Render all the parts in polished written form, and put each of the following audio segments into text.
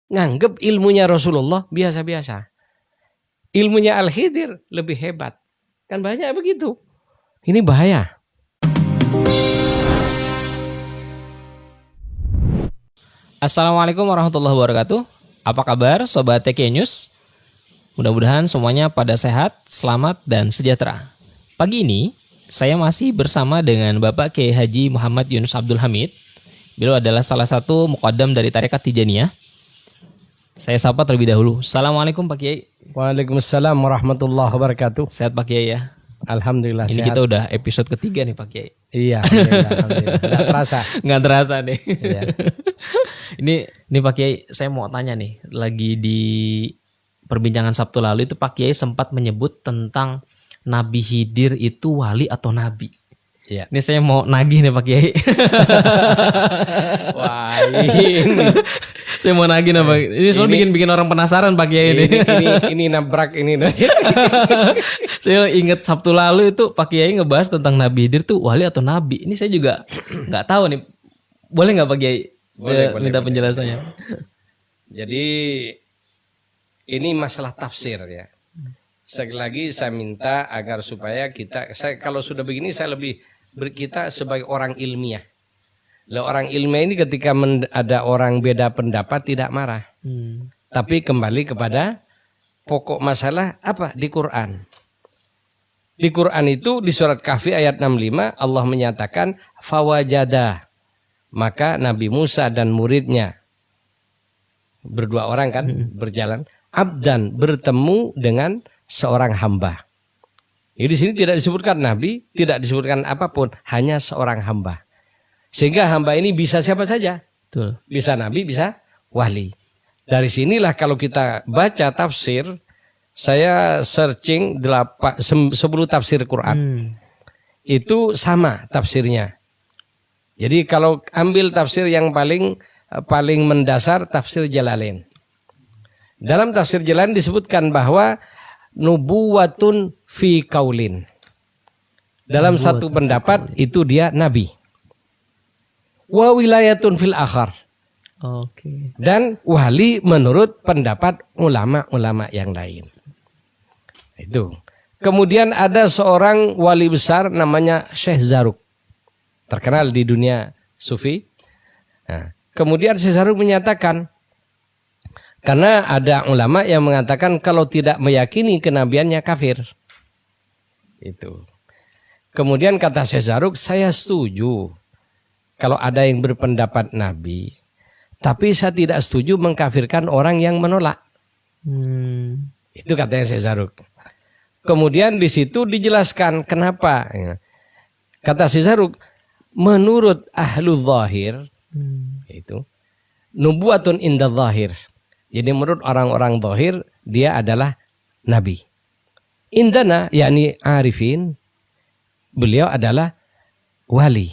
nganggep ilmunya Rasulullah biasa-biasa. Ilmunya Al-Khidir lebih hebat. Kan banyak begitu. Ini bahaya. Assalamualaikum warahmatullahi wabarakatuh. Apa kabar Sobat TK News? Mudah-mudahan semuanya pada sehat, selamat, dan sejahtera. Pagi ini, saya masih bersama dengan Bapak Kiai Haji Muhammad Yunus Abdul Hamid. Beliau adalah salah satu muqaddam dari Tarekat Tijaniyah. Saya sapa terlebih dahulu. Assalamualaikum Pak Kiai. Waalaikumsalam warahmatullahi wabarakatuh. Sehat Pak Kiai ya? Alhamdulillah Ini sehat. kita udah episode ketiga nih Pak Kiai. Iya, alhamdulillah. Nggak terasa. Nggak terasa nih. Iya. Ini Pak Kiai, saya mau tanya nih. Lagi di perbincangan Sabtu lalu itu Pak Kiai sempat menyebut tentang Nabi Khidir itu wali atau nabi. Iya. Ini saya mau nagih nih Pak Kiai. Wah, ini Saya mau nagih nih Pak. Ini soalnya bikin orang penasaran Pak Kiai ini. ini nabrak ini. Saya ingat Sabtu lalu itu Pak Kiai ngebahas tentang Nabi Khidir tuh wali atau nabi. Ini saya juga nggak tahu nih. Boleh nggak Pak Kiai minta penjelasannya? Jadi ini masalah tafsir ya. Sekali lagi saya minta agar supaya saya kalau sudah begini saya lebih kita sebagai orang ilmiah. Orang ilmiah ini ketika ada orang beda pendapat tidak marah. Tapi kembali kepada pokok masalah apa di Quran. Di Quran itu di surat Kahfi ayat 65 Allah menyatakan fawajada. Maka Nabi Musa dan muridnya berdua orang kan berjalan abdan bertemu dengan seorang hamba. Jadi di sini tidak disebutkan nabi, tidak disebutkan apapun, hanya seorang hamba. Sehingga hamba ini bisa siapa saja. Betul. Bisa nabi, bisa wali. Dari sinilah kalau kita baca tafsir, saya searching 10 tafsir Quran. Itu sama tafsirnya. Jadi kalau ambil tafsir yang paling mendasar tafsir Jalalain. Dalam tafsir Jalalain disebutkan bahwa nubuwatun fi kaulin. Dalam satu pendapat itu dia nabi. Wa wilayatun fil akhar. Oke. Dan wali menurut pendapat ulama-ulama yang lain. Itu. Kemudian ada seorang wali besar namanya Syekh Zaruk. Terkenal di dunia sufi. Nah, kemudian Syekh Zaruk menyatakan, karena ada ulama yang mengatakan kalau tidak meyakini kenabiannya kafir. Itu. Kemudian kata Syekh Zaruk, saya setuju kalau ada yang berpendapat nabi. Tapi saya tidak setuju mengkafirkan orang yang menolak. Itu katanya Syekh Zaruk. Kemudian di situ dijelaskan kenapa. Kata Syekh Zaruk, menurut ahlu zahir, itu nubuatun inda zahir. Jadi menurut orang-orang zahir dia adalah nabi. Indana yakni arifin, beliau adalah wali.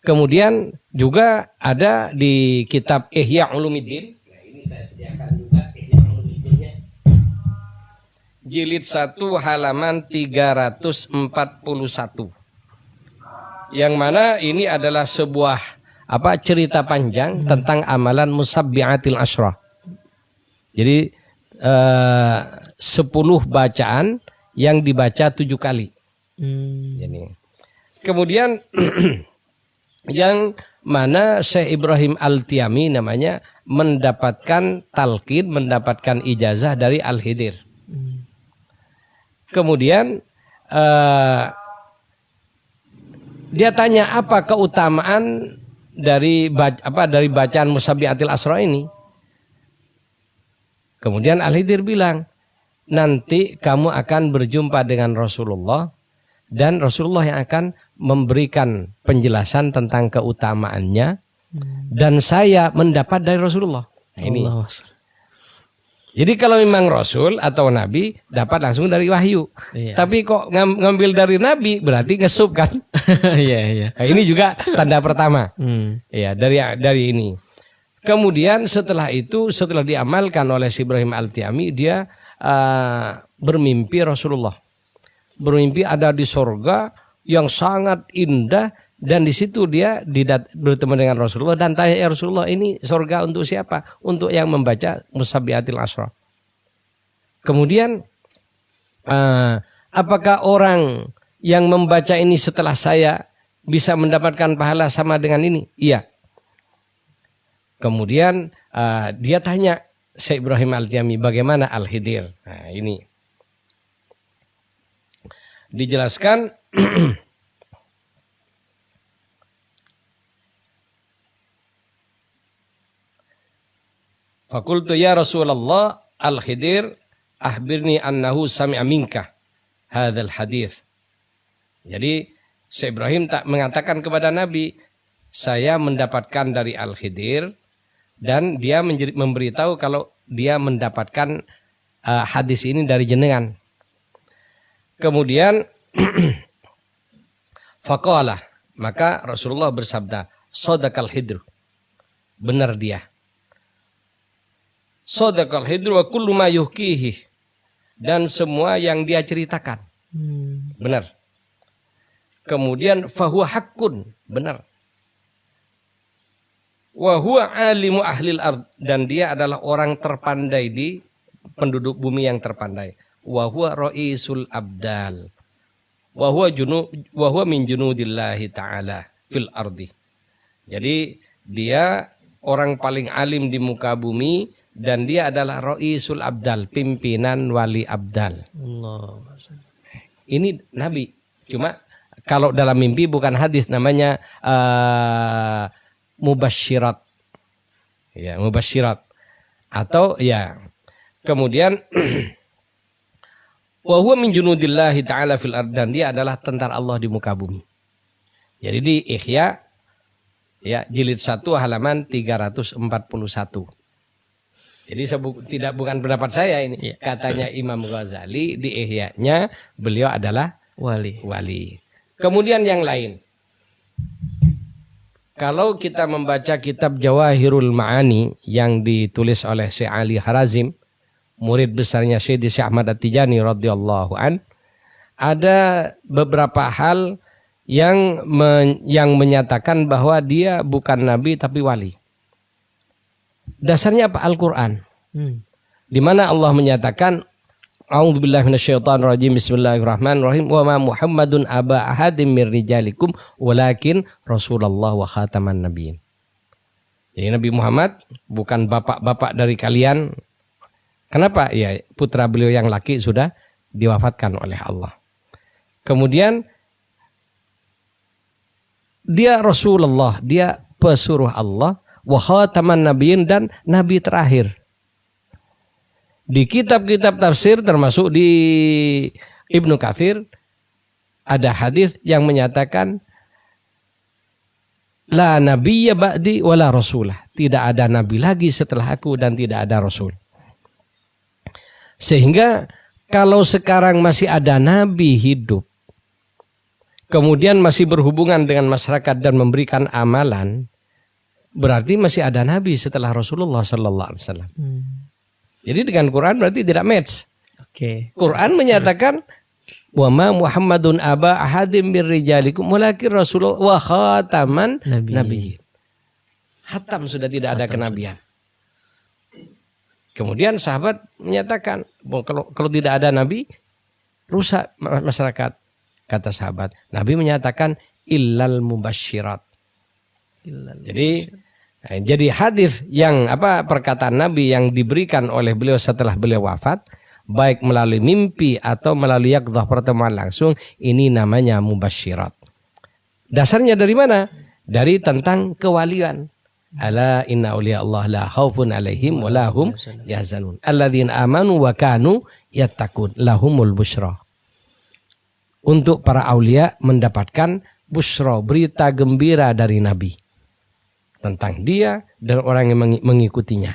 Kemudian juga ada di kitab Ihya Ulumuddin. Nah, ini saya sediakan juga Ihya Ulumuddinnya. Jilid 1 halaman 341. Yang mana ini adalah sebuah cerita panjang tentang amalan musabbi'atil asyrah. Jadi 10 bacaan yang dibaca 7 kali. Jadi, kemudian yang mana Syekh Ibrahim Al-Tiami namanya mendapatkan talqin, mendapatkan ijazah dari Al-Khidir. Kemudian dia tanya apa keutamaan dari bacaan musabbi'atil asra ini. Kemudian Al-Khidir bilang, nanti kamu akan berjumpa dengan Rasulullah dan Rasulullah yang akan memberikan penjelasan tentang keutamaannya dan saya mendapat dari Rasulullah. Nah, ini. Jadi kalau memang Rasul atau Nabi dapat langsung dari wahyu. Iya. Tapi kok ngambil dari Nabi berarti ngesup kan? Iya. Nah, ini juga tanda pertama. Ya, dari ini. Kemudian setelah itu, setelah diamalkan oleh si Ibrahim Al-Tiami, dia bermimpi Rasulullah. Bermimpi ada di sorga yang sangat indah Dan di situ dia bertemu dengan Rasulullah dan tanya, ya Rasulullah, ini surga untuk siapa? Untuk yang membaca Musabbihatil Asyra. Kemudian apakah orang yang membaca ini setelah saya bisa mendapatkan pahala sama dengan ini? Iya. Kemudian dia tanya Syekh Ibrahim Al-Jami, bagaimana Al-Khidir? Nah, ini dijelaskan. Fakultu ya Rasulullah Al-Khidir akhbirni annahu sami'a minka hadzal hadis. Jadi Syekh Ibrahim tak mengatakan kepada Nabi, saya mendapatkan dari Al-Khidir, dan dia memberitahu kalau dia mendapatkan hadis ini dari jenengan. Kemudian faqala, maka Rasulullah bersabda, shadaqal hidr, benar dia. Shadaqal hidr wa kullu ma yuhkihi, dan semua yang dia ceritakan benar. Kemudian fahuwa haqqun, benar. Wa huwa alimu ahlil ard, dan dia adalah orang terpandai di penduduk bumi yang terpandai. Wa huwa ra'isul abdal. Wa huwa min junudillahi ta'ala fil ardi. Jadi dia orang paling alim di muka bumi, dan dia adalah ra'isul abdal, pimpinan wali abdal. Allah. Ini Nabi. Cuma kalau dalam mimpi bukan hadis, namanya mubasyirat. Ya, mubasyirat. Atau ya. Kemudian wa huwa min junudillahi ta'ala fil ard, dan dia adalah tentara Allah di muka bumi. Jadi di Ihya ya, jilid 1 halaman 341. Jadi bukan pendapat saya ini. Katanya Imam Ghazali di Ihya-nya, beliau adalah wali. Kemudian yang lain. Kalau kita membaca kitab Jawahirul Ma'ani yang ditulis oleh Syekh Ali Harazim, murid besarnya Syekh Ahmad At-Tijani radhiyallahu an, ada beberapa hal yang menyatakan bahwa dia bukan nabi tapi wali. Dasarnya apa? Al-Qur'an. Di mana Allah menyatakan, a'udzubillahi minasyaitonir rajim, bismillahirrahmanirrahim, wa ma Muhammadun aba ahadim mir rijalikum walakin Rasulullah wa khataman nabiyyin. Jadi Nabi Muhammad bukan bapak-bapak dari kalian. Kenapa? Ya, putra beliau yang laki sudah diwafatkan oleh Allah. Kemudian dia Rasulullah, dia pesuruh Allah, wa khataman nabiyyin, dan nabi terakhir. Di kitab-kitab tafsir termasuk di Ibnu Katsir ada hadis yang menyatakan la nabiyya ba'di wala rasulah, tidak ada nabi lagi setelah aku dan tidak ada rasul. Sehingga kalau sekarang masih ada nabi hidup, kemudian masih berhubungan dengan masyarakat dan memberikan amalan, berarti masih ada nabi setelah Rasulullah sallallahu alaihi wasallam. Jadi dengan Quran berarti tidak match. Oke. Quran menyatakan wa ma Muhammadun aba ahadim mir rijalikum walakin Rasulullah wa khataman nabiyyin. Khatam, sudah tidak ada kenabian. Kemudian sahabat menyatakan, kalau tidak ada nabi rusak masyarakat. Kata sahabat, Nabi menyatakan illal mubasyirat. Jadi hadis yang perkataan Nabi yang diberikan oleh beliau setelah beliau wafat, baik melalui mimpi atau melalui yaqdzah, pertemuan langsung, ini namanya mubasyirat. Dasarnya dari mana? Dari tentang kewalian. Ala inna awliya Allah la khaufun alaihim wa lahum yahzanun. Alladzina amanu wa kanu yattaqun lahumul busyra. Untuk para aulia mendapatkan busyra, berita gembira dari Nabi tentang dia dan orang yang mengikutinya.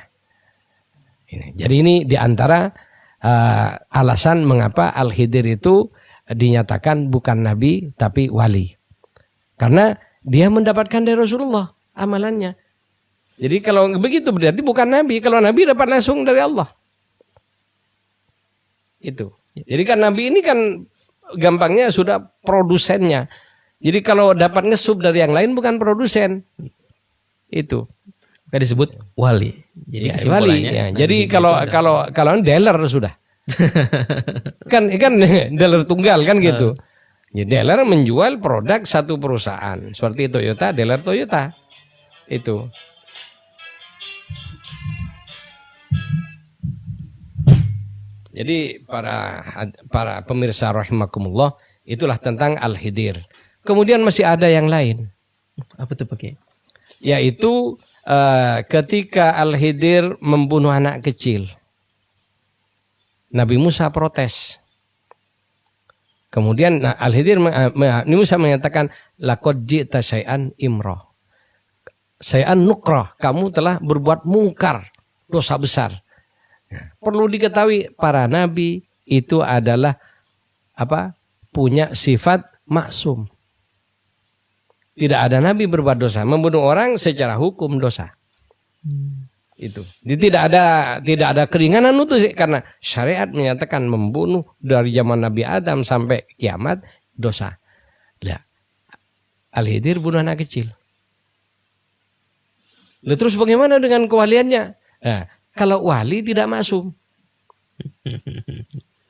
Jadi ini diantara alasan mengapa Al-Khidir itu dinyatakan bukan nabi tapi wali. Karena dia mendapatkan dari Rasulullah amalannya. Jadi kalau begitu berarti bukan nabi. Kalau nabi dapat langsung dari Allah. Itu. Jadi kan nabi ini kan gampangnya sudah produsennya. Jadi kalau dapatnya sub dari yang lain bukan produsen. Itu. Maka disebut wali. Jadi Ya, kesimpulannya. wali. Ya. Nabi Jadi Khidir itu adalah- kalau dealer sudah. kan dealer tunggal kan gitu. Ya, dealer menjual produk satu perusahaan. Seperti Toyota, dealer Toyota. Itu. Jadi para pemirsa rahimakumullah, itulah tentang Al-Khidir. Kemudian masih ada yang lain, apa tuh pakai? yaitu ketika Al-Khidir membunuh anak kecil. Nabi Musa protes. Kemudian Al-Khidir Nabi Musa menyatakan laqad ji'ta syai'an imrah. Syai'an nukrah, kamu telah berbuat mungkar, dosa besar. Perlu diketahui para nabi itu adalah punya sifat maksum. Tidak ada nabi berbuat dosa. Membunuh orang secara hukum dosa. Itu. Jadi tidak ada keringanan itu sih, karena syariat menyatakan membunuh dari zaman Nabi Adam sampai kiamat dosa. Nah, Al-Khidir bunuh anak kecil. Lalu terus bagaimana dengan kewaliannya? Nah, kalau wali tidak maksum.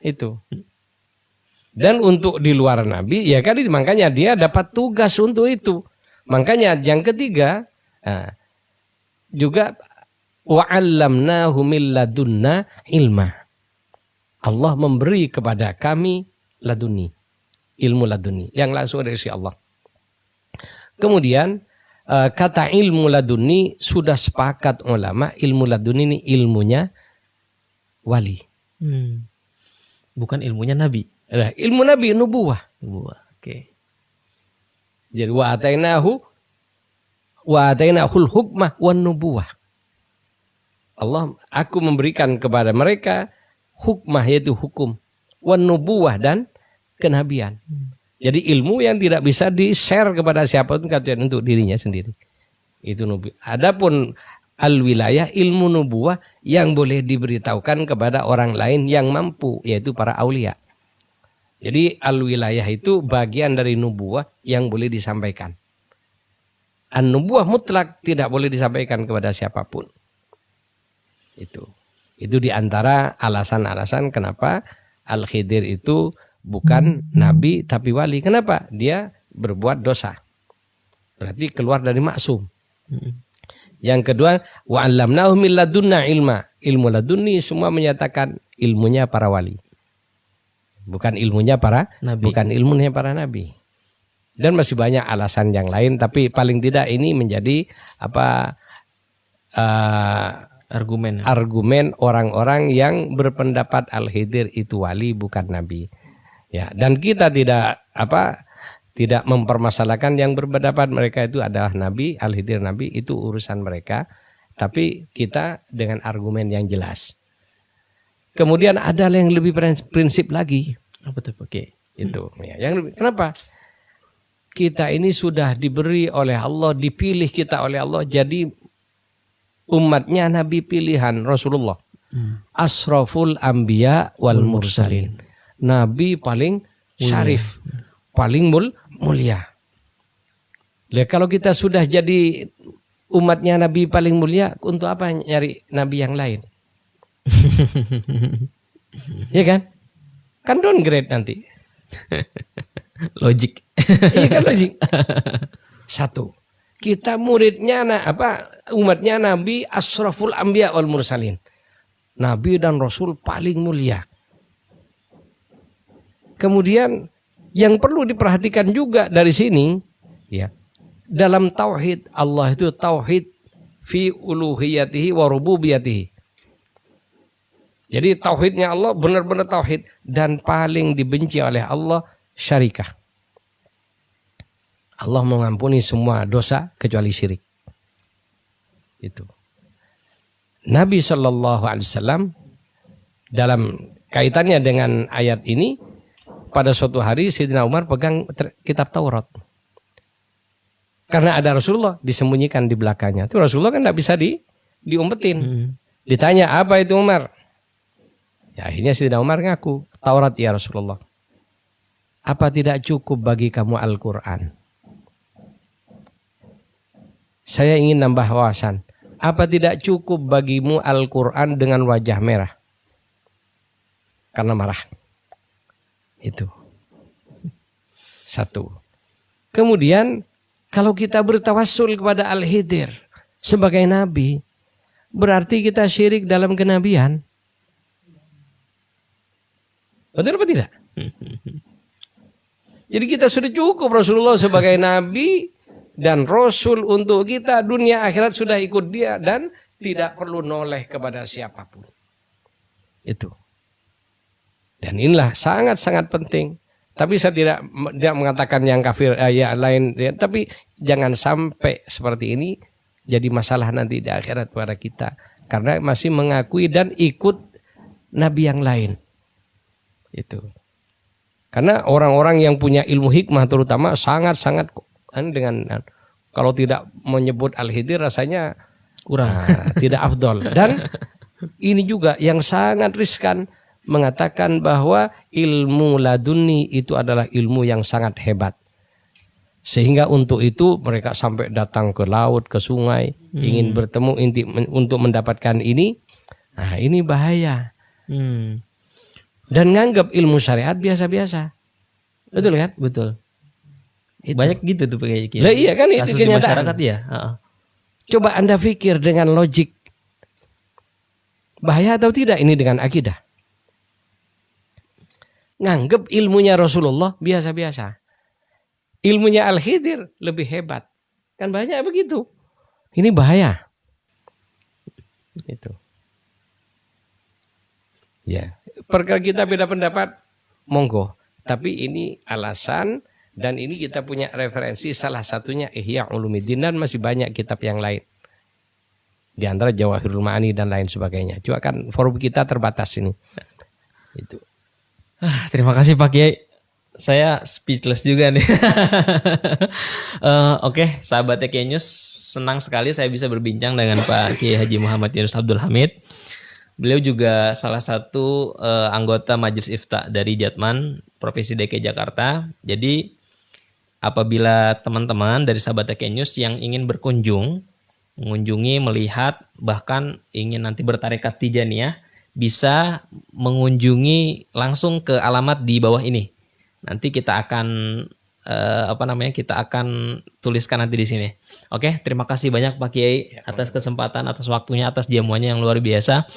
Itu. Dan untuk di luar nabi, ya kan, makanya dia dapat tugas untuk itu. Makanya yang ketiga, juga wa'allamnahu min ladunna ilma. Allah memberi kepada kami laduni, ilmu laduni yang langsung dari si Allah. Kemudian kata ilmu laduni sudah sepakat ulama, ilmu laduni ini ilmunya wali. Bukan ilmunya nabi. Nah, ilmu nabi nubuwah. Oke. Jadi wa atainahul hukmah wan nubuwah. Aku memberikan kepada mereka hukmah, yaitu hukum, wan nubuwah, dan kenabian. Jadi ilmu yang tidak bisa di-share kepada siapapun kecuali untuk dirinya sendiri. Itu nubuwah. Adapun al-wilayah, ilmu nubuwah yang boleh diberitahukan kepada orang lain yang mampu, yaitu para aulia. Jadi al-wilayah itu bagian dari nubuwah yang boleh disampaikan. An-nubuwah mutlak tidak boleh disampaikan kepada siapapun. Itu diantara alasan-alasan kenapa Al-Khidir itu bukan nabi tapi wali. Kenapa? Dia berbuat dosa. Berarti keluar dari maksum. Yang kedua, wa'allamnahu min ladunna ilma. Ilmu laduni semua menyatakan ilmunya para wali. Bukan ilmunya para nabi. Bukan ilmunya para nabi. Dan masih banyak alasan yang lain, tapi paling tidak ini menjadi argumen orang-orang yang berpendapat Al-Khidir itu wali bukan nabi. Ya, dan kita tidak mempermasalahkan yang berpendapat mereka itu adalah nabi, Al-Khidir nabi, itu urusan mereka, tapi kita dengan argumen yang jelas. Kemudian ada yang lebih prinsip lagi. Apa tuh pakai? Itu. Ya, kenapa? Kita ini sudah diberi oleh Allah, dipilih kita oleh Allah jadi umatnya nabi pilihan Rasulullah. Asraful anbiya wal mursalin. Nabi paling syarif, paling mulia. Lihat, kalau kita sudah jadi umatnya nabi paling mulia, untuk apa nyari nabi yang lain? Ya kan? Kan downgrade nanti. Logik. Iya kan logik. Satu, kita muridnya umatnya Nabi asraful anbiya wal mursalin. Nabi dan Rasul paling mulia. Kemudian yang perlu diperhatikan juga dari sini, ya, dalam tauhid Allah itu tauhid fi uluhiyatihi wa rububiyatihi. Jadi tauhidnya Allah benar-benar tauhid, dan paling dibenci oleh Allah syarikah. Allah mengampuni semua dosa kecuali syirik. Itu. Nabi SAW dalam kaitannya dengan ayat ini, pada suatu hari Sayyidina Umar pegang kitab Taurat. Karena ada Rasulullah disembunyikan di belakangnya. Itu Rasulullah kan tidak bisa diumpetin. Ditanya, apa itu Umar? Ya, akhirnya Sayyidina Umar ngaku, Taurat ya Rasulullah. Apa tidak cukup bagi kamu Al-Quran? saya ingin nambah wawasan. Apa tidak cukup bagimu Al-Quran dengan wajah merah? Karena marah. Itu. Satu. Kemudian kalau kita bertawassul kepada Al-Khidir sebagai nabi, berarti kita syirik dalam kenabian. Betul apa tidak? Jadi kita sudah cukup Rasulullah sebagai nabi dan rasul untuk kita, dunia akhirat sudah ikut dia dan tidak perlu noleh kepada siapapun. Itu. Dan inilah sangat-sangat penting. Tapi saya tidak mengatakan yang kafir yang lain, ya, tapi jangan sampai seperti ini jadi masalah nanti di akhirat pada kita karena masih mengakui dan ikut nabi yang lain. Itu. Karena orang-orang yang punya ilmu hikmah terutama sangat-sangat dengan kalau tidak menyebut Al-Khidir rasanya Kurang. tidak afdol. Dan ini juga yang sangat riskan mengatakan bahwa ilmu laduni itu adalah ilmu yang sangat hebat. Sehingga untuk itu mereka sampai datang ke laut, ke sungai, ingin bertemu untuk mendapatkan ini. Nah, ini bahaya. Dan nganggap ilmu syariat biasa-biasa. Betul kan? Betul. Itu. Banyak gitu tuh kayak gitu. Lah iya kan itu Kasus di kenyataan. masyarakat ya. Coba Anda pikir dengan logik. Bahaya atau tidak ini dengan akidah? Nganggep ilmunya Rasulullah biasa-biasa. Ilmunya Al-Khidir lebih hebat. Kan banyak begitu. Ini bahaya. Itu. Ya, perkara kita beda pendapat, monggo. Tapi ini alasan dan ini kita punya referensi salah satunya Ihya Ulumuddin dan masih banyak kitab yang lain. Di antara Jawahirul Ma'ani dan lain sebagainya. Cuma kan forum kita terbatas ini. Itu. Terima kasih Pak Kiai. Saya speechless juga nih. Oke, sahabat TK News, senang sekali saya bisa berbincang dengan Pak Kiai Haji Muhammad Yunus Abdul Hamid. Beliau juga salah satu anggota Majelis Ifta dari Jatman, Provinsi DKI Jakarta. Jadi apabila teman-teman dari sahabat TK News yang ingin berkunjung, mengunjungi, melihat, bahkan ingin nanti bertarekat Tijaniyah, bisa mengunjungi langsung ke alamat di bawah ini. Nanti kita akan kita akan tuliskan nanti di sini. Oke, terima kasih banyak Pak Kiai atas kesempatan, atas waktunya, atas jamuannya yang luar biasa.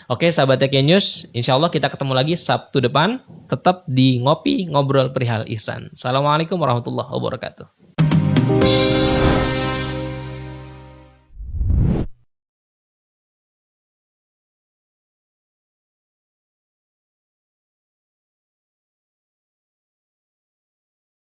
Oke, sahabat TK News, insya Allah kita ketemu lagi Sabtu depan, tetap di Ngopi Ngobrol Perihal Ihsan. Assalamualaikum warahmatullahi wabarakatuh.